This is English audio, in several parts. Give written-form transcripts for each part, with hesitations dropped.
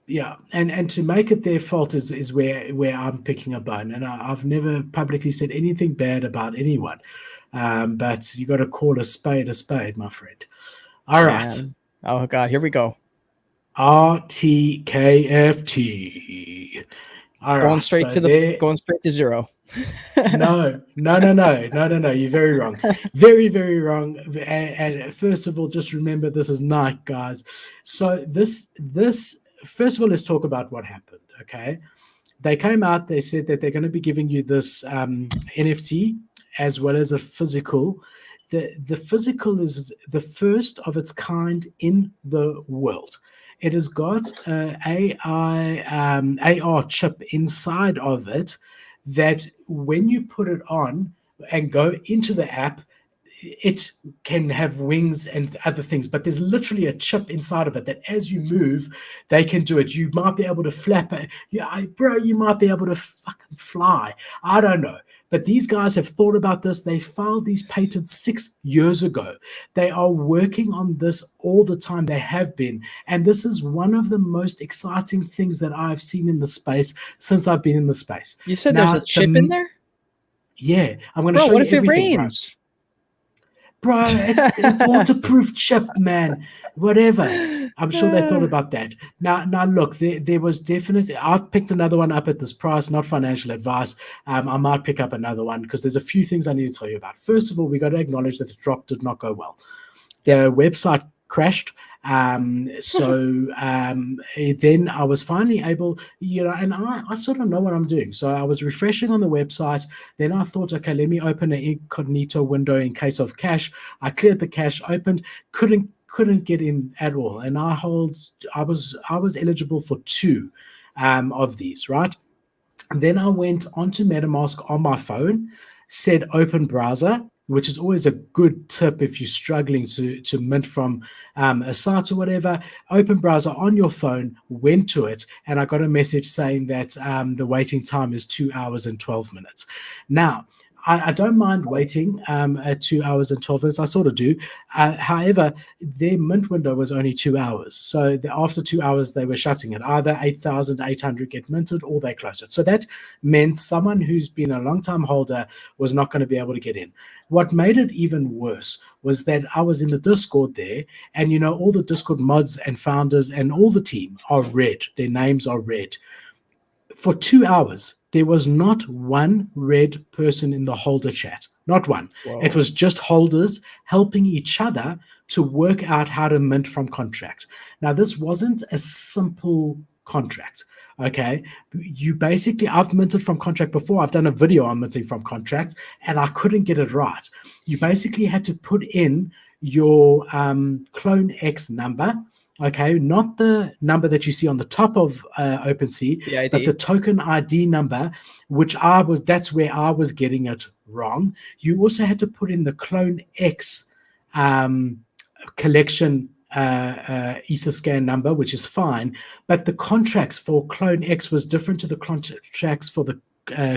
Yeah, and to make it their fault is where I'm picking a bone, and I've never publicly said anything bad about anyone, but you got to call a spade, my friend. All right, Man. Oh God, here we go. RTKFT. All right, so there. Going straight to zero. No, no, no, no, no, no, no. You're very wrong. Very, very wrong. And first of all, just remember this is night, guys. So this first of all, let's talk about what happened. Okay, they came out. They said that they're going to be giving you this NFT as well as a physical. The physical is the first of its kind in the world. It has got AR chip inside of it that when you put it on and go into the app, it can have wings and other things, but there's literally a chip inside of it that as you move, they can do it. You might be able to flap it. Yeah, bro, you might be able to fucking fly. I don't know. But these guys have thought about this. They filed these patents 6 years ago. They are working on this all the time. They have been. And this is one of the most exciting things that I've seen in the space since I've been in the space. You said there's a Now, chip in there? yeah, I'm going to Bro, show what you if it everything, bro. rains? Bro, it's a waterproof chip, man. Whatever. I'm sure they thought about that. Now, look, there was definitely. I've picked another one up at this price, not financial advice. I might pick up another one because there's a few things I need to tell you about. First of all, we got to acknowledge that the drop did not go well. Yep. The website crashed. Then I was finally able, and I sort of know what I'm doing. So I was refreshing on the website. Then I thought, okay, let me open an incognito window in case of cache. I cleared the cache, opened, couldn't get in at all. And I was eligible for two of these, right? Then I went onto MetaMask on my phone, said open browser, which is always a good tip if you're struggling to mint from a site or whatever. Open browser on your phone, went to it, and I got a message saying that the waiting time is 2 hours and 12 minutes. Now, I don't mind waiting 2 hours and 12 minutes. I sort of do. However, their mint window was only 2 hours. So after 2 hours, they were shutting it. Either 8,800 get minted or they close it. So that meant someone who's been a long time holder was not going to be able to get in. What made it even worse was that I was in the Discord there, and all the Discord mods and founders and all the team are red. Their names are red. For 2 hours, there was not one red person in the holder chat. Not one. It Whoa. was just holders helping each other to work out how to mint from contract. Now, this wasn't a simple contract. Okay. I've minted from contract before. I've done a video on minting from contract and I couldn't get it right. You basically had to put in your clone X number. Okay, not the number that you see on the top of OpenSea, The but ID. the token ID number, that's where I was getting it wrong. You also had to put in the Clone X um, collection Etherscan number, which is fine, but the contracts for Clone X was different to the contracts for the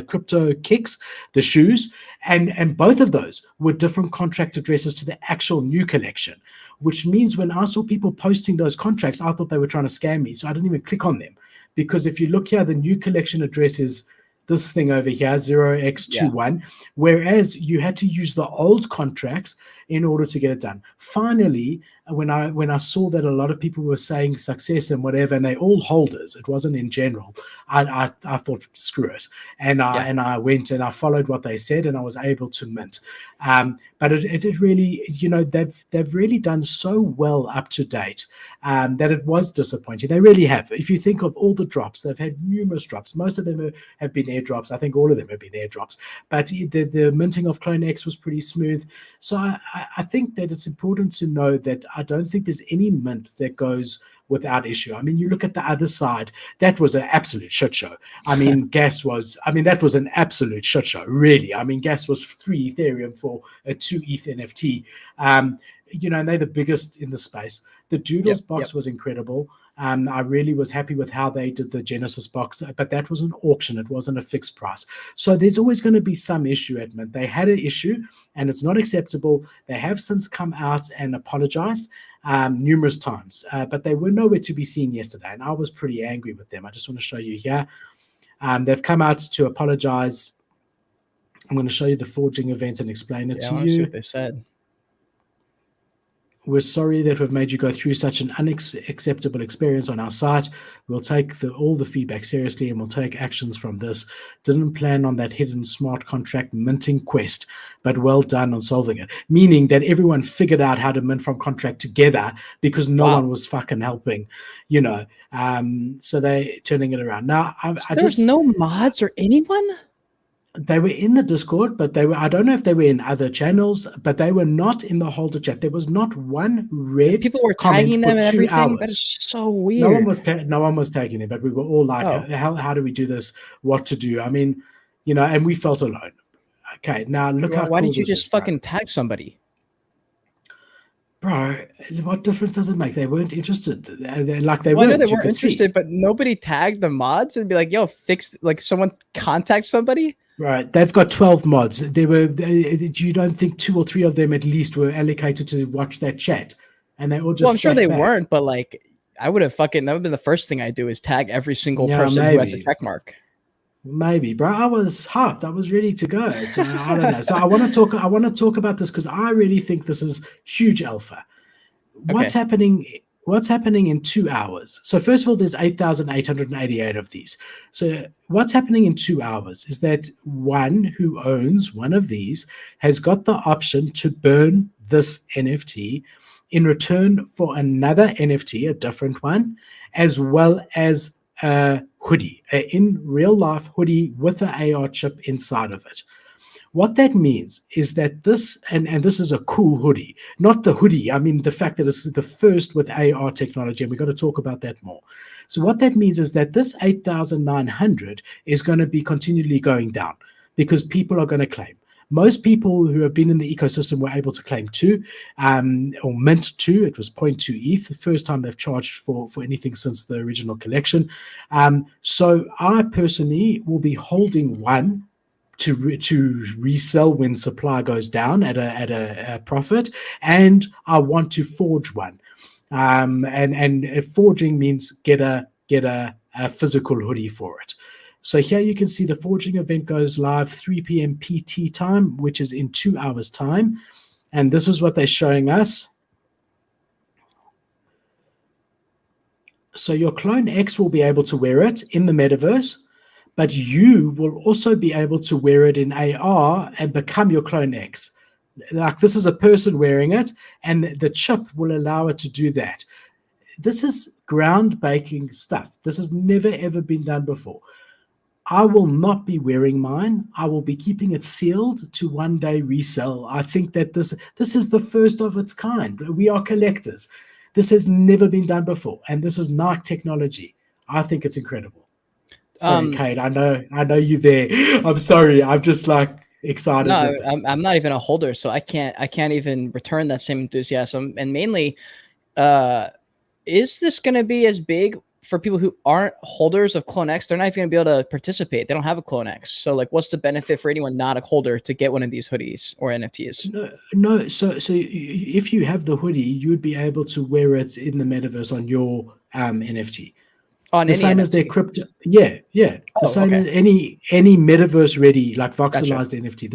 crypto kicks, the shoes, and both of those were different contract addresses to the actual new collection, which means when I saw people posting those contracts, I thought they were trying to scam me. So I didn't even click on them because if you look here, the new collection address is this thing over here, Yeah. 0x21, whereas you had to use the old contracts in order to get it done. Finally, when I saw that a lot of people were saying success and whatever, and they all holders, it wasn't in general. I thought screw it, and Yeah. I went and I followed what they said, and I was able to mint. But it really, they've really done so well up to date that it was disappointing. They really have. If you think of all the drops, they've had numerous drops. Most of them have been airdrops. I think all of them have been airdrops. But the minting of Clone X was pretty smooth. So I think that it's important to know that I don't think there's any mint that goes without issue. I mean, you look at the other side, that was an absolute shit show. I mean, that was an absolute shit show, really. I mean, gas was 3 Ethereum for a 2 ETH NFT. And they're the biggest in the space. The Doodles Yep. box Yep. was incredible. I really was happy with how they did the Genesis box, but that was an auction. It wasn't a fixed price. So there's always going to be some issue, Edmund. They had an issue and it's not acceptable. They have since come out and apologized numerous times, but they were nowhere to be seen yesterday. And I was pretty angry with them. I just want to show you here. They've come out to apologize. I'm going to show you the forging event and explain it to I want to see you. what they said. We're sorry that we've made you go through such an unacceptable experience on our site. We'll take all the feedback seriously and we'll take actions from this. Didn't plan on that hidden smart contract minting quest, but well done on solving it. Meaning that everyone figured out how to mint from contract together because no one was fucking helping, so they're turning it around. Now, There's no mods or anyone? They were in the Discord, but I don't know if they were in other channels, but they were not in the holder chat. There was not one red People were tagging them and everything. That is so weird. No one was tagging them, but we were all like, how do we do this? What to do? I mean, and we felt alone. Okay, now look how why cool didn't you just fucking tag somebody? Bro, what difference does it make? They weren't interested. I know they weren't interested, but nobody tagged the mods and be like, yo, someone contact somebody. Right, they've got 12 mods. You don't think 2 or 3 of them at least were allocated to watch that chat, and they all just. Well, I'm sure they weren't, but I would have that would have been the first thing I do is tag every single person who has a check mark. Maybe, bro. I was hyped. I was ready to go. So I don't know. So I want to talk about this because I really think this is huge alpha. What's happening? What's happening in 2 hours? So first of all, there's 8,888 of these. So what's happening in 2 hours is that one who owns one of these has got the option to burn this NFT in return for another NFT, a different one, as well as a hoodie, in real life hoodie with an AR chip inside of it. What that means is that this, and this is a cool hoodie, not the hoodie. I mean, the fact that it's the first with AR technology, and we've got to talk about that more. So what that means is that this 8,900 is going to be continually going down because people are going to claim. Most people who have been in the ecosystem were able to claim 2 or mint 2. It was 0.2 ETH, the first time they've charged for anything since the original collection. So I personally will be holding 1 to resell when supply goes down at a profit, and I want to forge 1. And forging means get a physical hoodie for it. So here you can see the forging event goes live 3 p.m. PT time, which is in 2 hours time. And this is what they're showing us. So your Clone X will be able to wear it in the metaverse, but you will also be able to wear it in AR and become your Clone X. Like this is a person wearing it, and the chip will allow it to do that. This is groundbreaking stuff. This has never, ever been done before. I will not be wearing mine. I will be keeping it sealed to one day resell. I think that this is the first of its kind. We are collectors. This has never been done before, and this is Nike technology. I think it's incredible. Sorry, Cade, I know you there. I'm sorry. I'm just excited. No, I'm not even a holder, so I can't even return that same enthusiasm. And mainly, is this going to be as big for people who aren't holders of Clone X? They're not even going to be able to participate. They don't have a Clone X. So what's the benefit for anyone not a holder to get one of these hoodies or NFTs? No. So if you have the hoodie, you would be able to wear it in the metaverse on your NFT. On the same NFT. As their crypto, the same as any metaverse ready voxelized NFT.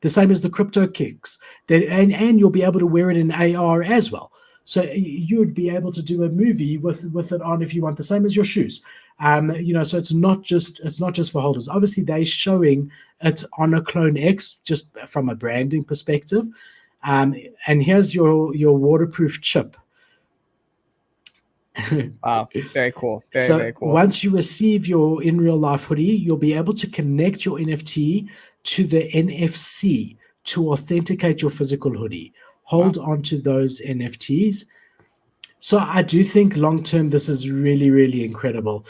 The same as the crypto kicks. And you'll be able to wear it in AR as well. So you would be able to do a movie with it on if you want, the same as your shoes. So it's not just for holders. Obviously, they're showing it on a Clone X just from a branding perspective. And here's your waterproof chip. Wow, very cool. Very cool. Once you receive your in real life hoodie, you'll be able to connect your NFT to the NFC to authenticate your physical hoodie. Hold on to those NFTs. So I do think long term this is really, really incredible.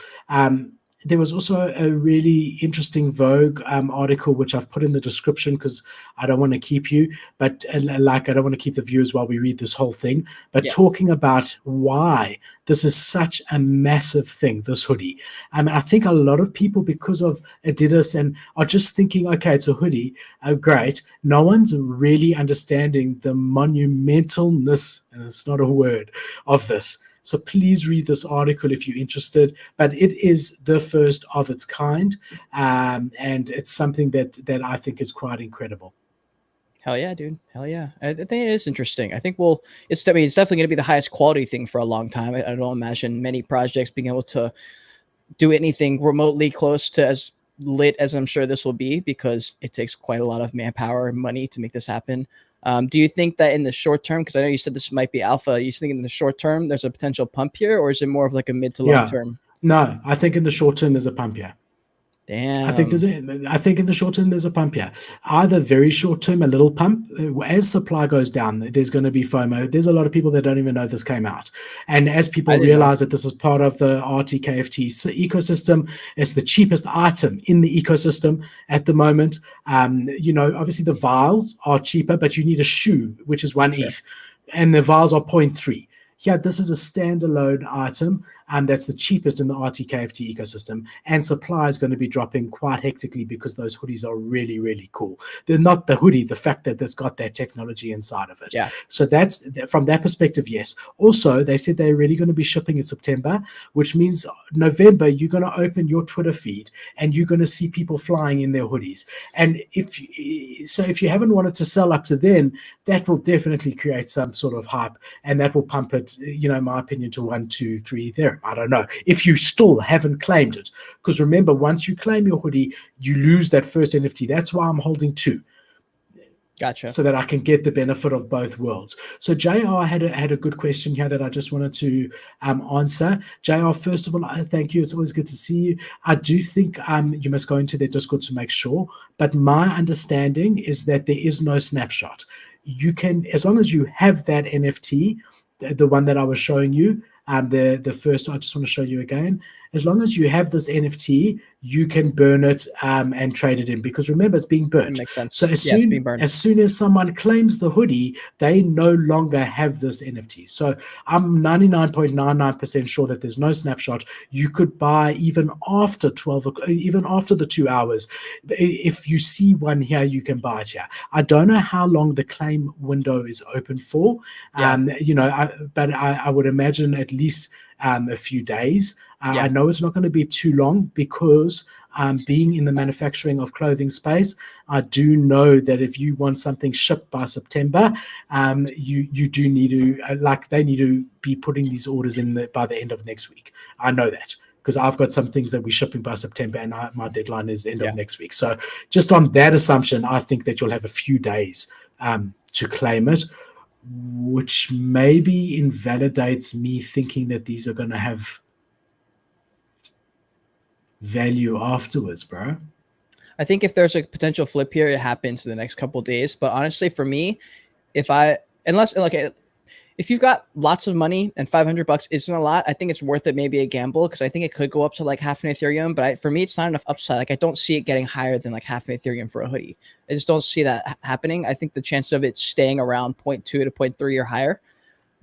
there was also a really interesting Vogue article, which I've put in the description because I don't want to keep you, but like I don't want to keep the viewers while we read this whole thing, but Yeah. talking about why this is such a massive thing, this hoodie. I think a lot of people, because of Adidas, and are just thinking, okay, it's a hoodie, great. No one's really understanding the monumentalness, and it's not a word, of this. So please read this article if you're interested. But it is the first of its kind, and it's something that I think is quite incredible. Hell yeah, dude. Hell yeah. I think it is interesting. I think it's definitely going to be the highest quality thing for a long time. I don't imagine many projects being able to do anything remotely close to as lit as I'm sure this will be, because it takes quite a lot of manpower and money to make this happen. Do you think that in the short term, because I know you said this might be alpha, you think in the short term there's a potential pump here, or is it more of like a mid to long Yeah. term? No, I think in the short term there's a pump here. I think Damn. I think in the short term there's a pump here. Either very short term, a little pump. As supply goes down, there's going to be FOMO. There's a lot of people that don't even know this came out, and as I people didn't know. realize that this is part of the RTKFT ecosystem, it's the cheapest item in the ecosystem at the moment. Obviously the vials are cheaper, but you need a shoe, which is one Sure. ETH, and the vials are 0.3. Yeah, this is a standalone item, and that's the cheapest in the RTKFT ecosystem. And supply is going to be dropping quite hectically because those hoodies are really, really cool. They're not the hoodie, the fact that it's got that technology inside of it. Yeah. So that's from that perspective, yes. Also, they said they're really going to be shipping in September, which means November, you're going to open your Twitter feed and you're going to see people flying in their hoodies. And if you haven't wanted to sell up to then, that will definitely create some sort of hype, and that will pump it, in my opinion, to 1, 2, 3 Ethereum. I don't know if you still haven't claimed it, because remember, once you claim your hoodie, you lose that first NFT. That's why I'm holding two, Gotcha. so that I can get the benefit of both worlds. So JR had a good question here that I just wanted to answer. JR, first of all, thank you. It's always good to see you. I do think you must go into their Discord to make sure, but my understanding is that there is no snapshot. You can, as long as you have that NFT, the one that I was showing you, the first, I just want to show you again. As long as you have this NFT, you can burn it and trade it in, because remember, it's being It burnt. makes sense. So as Yeah, it's being burned. soon as someone claims the hoodie, they no longer have this NFT. So I'm 99.99% sure that there's no snapshot. You could buy even after 12, even after the 2 hours. If you see one here, you can buy it here. I don't know how long the claim window is open for. Yeah. But I would imagine at least a few days. Yeah. I know it's not going to be too long, because being in the manufacturing of clothing space, I do know that if you want something shipped by September, you do need to, they need to be putting these orders in by the end of next week. I know that, because I've got some things that we're shipping by September, and my deadline is end of next week. So just on that assumption, I think that you'll have a few days to claim it, which maybe invalidates me thinking that these are going to have value afterwards, bro. I think if there's a potential flip here, it happens in the next couple of days. But honestly, for me, if you've got lots of money and $500 isn't a lot, I think it's worth it, maybe a gamble, because I think it could go up to like half an Ethereum. But for me, it's not enough upside. Like, I don't see it getting higher than like half an Ethereum for a hoodie. I just don't see that happening. I think the chance of it staying around 0.2 to 0.3 or higher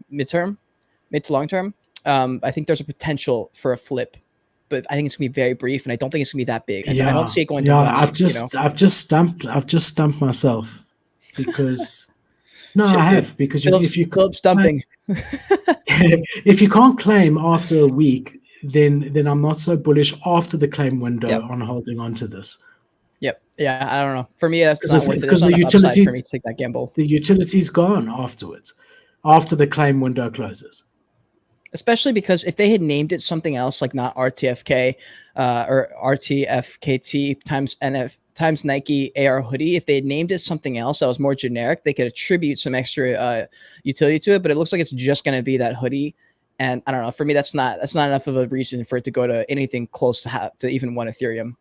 mid to long term, I think there's a potential for a flip, but I think it's gonna be very brief, and I don't think it's gonna be that big. I don't see it going to 1 I've ETH. just stumped myself, because no, Shit, I dude. have, because Philip's dumping. if you can't claim after a week, then I'm not so bullish after the claim window Yep. on holding on to this. Yep. Yeah, I don't know. For me, that's not worth it. Because There's the not enough upside for me utilities, to take that gamble. the utility's gone afterwards, after the claim window closes. Especially because if they had named it something else, like not RTFK or RTFKT times Nike AR hoodie, if they had named it something else that was more generic, they could attribute some extra utility to it. But it looks like it's just going to be that hoodie, and I don't know. For me, that's not enough of a reason for it to go to anything close to even 1 Ethereum.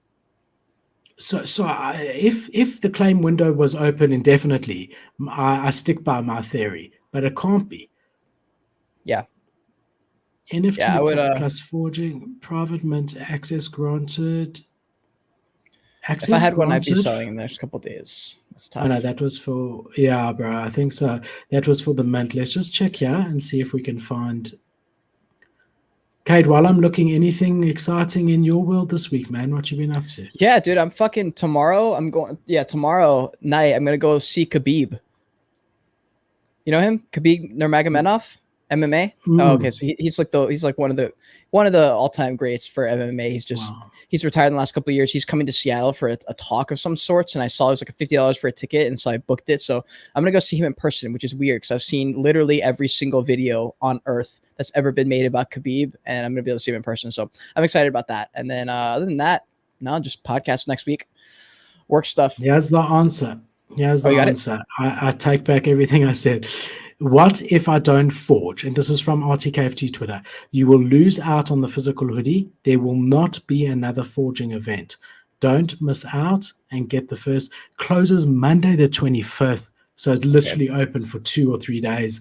So if the claim window was open indefinitely, I stick by my theory, but it can't be. Yeah. NFT Yeah, I would. plus forging, private mint, access granted. If I Access had one, I'd be granted. selling in the next couple days. It's Oh no, tough. that was for, yeah, bro. I think so. That was for the mint. Let's just check here and see if we can find. Cade, while I'm looking, anything exciting in your world this week, man? What you been up to? Yeah, dude, I'm fucking tomorrow. I'm going. Yeah, tomorrow night I'm gonna go see Khabib. You know him, Khabib Nurmagomedov, MMA. Oh, okay, so he's like one of the all-time greats for MMA. He's retired in the last couple of years. He's coming to Seattle for a talk of some sorts, and I saw it was like a $50 for a ticket, and so I booked it. So I'm gonna go see him in person, which is weird because I've seen literally every single video on Earth that's ever been made about Khabib, and I'm gonna be able to see him in person. So I'm excited about that. And then other than that, no, just podcast next week, work stuff. Here's the answer. Here's the you got it? answer. I take back everything I said. What if I don't forge? And this is from RTKFT Twitter. You will lose out on the physical hoodie. There will not be another forging event. Don't miss out and get the first. Closes Monday the 25th. So it's literally open for 2 or 3 days.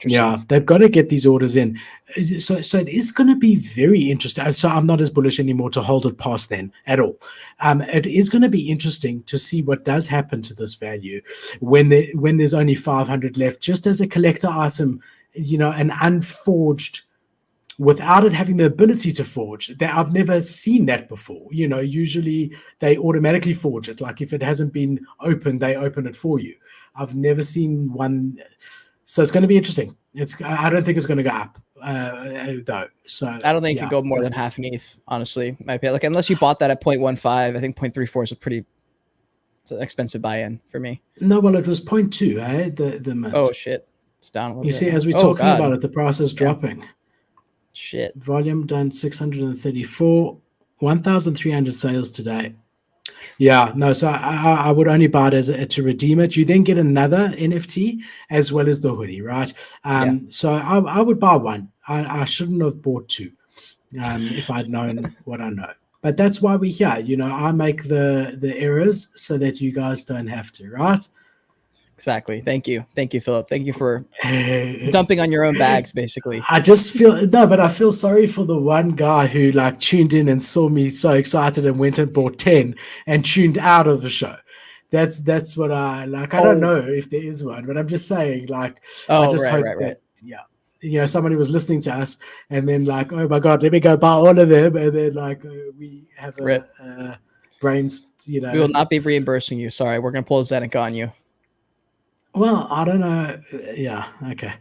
Yeah, they've got to get these orders in. So it is going to be very interesting. So I'm not as bullish anymore to hold it past then at all. It is going to be interesting to see what does happen to this value when there's only 500 left, just as a collector item, an unforged, without it having the ability to forge. I've never seen that before. Usually they automatically forge it. Like if it hasn't been opened, they open it for you. I've never seen one. So it's going to be interesting. I don't think it's going to go up though. So I don't think it could go more than half an ETH, honestly. Might be like unless you bought that at 0.15. I think 0.34 is it's an expensive buy-in for me. No, well, it was 0.2, eh? The mint. Oh shit, it's down a little bit. You see, as we're talking about it, the price is dropping. Shit. Volume done 634, 1,300 sales today. Yeah, no, so I would only buy it to redeem it. You then get another NFT as well as the hoodie, right? So I would buy one. I shouldn't have bought two if I'd known what I know. But that's why we're here. I make the errors so that you guys don't have to, right? Exactly. Thank you, Philip. Thank you for dumping on your own bags, basically. I feel sorry for the one guy who tuned in and saw me so excited and went and bought 10 and tuned out of the show. That's what I like. I don't know if there is one, but I'm just saying, I just hope that somebody was listening to us and then oh my god, let me go buy all of them, and then we have a brains. We will not be reimbursing you. Sorry, we're gonna pull Zeneca on you. Well, I don't know. Yeah, okay.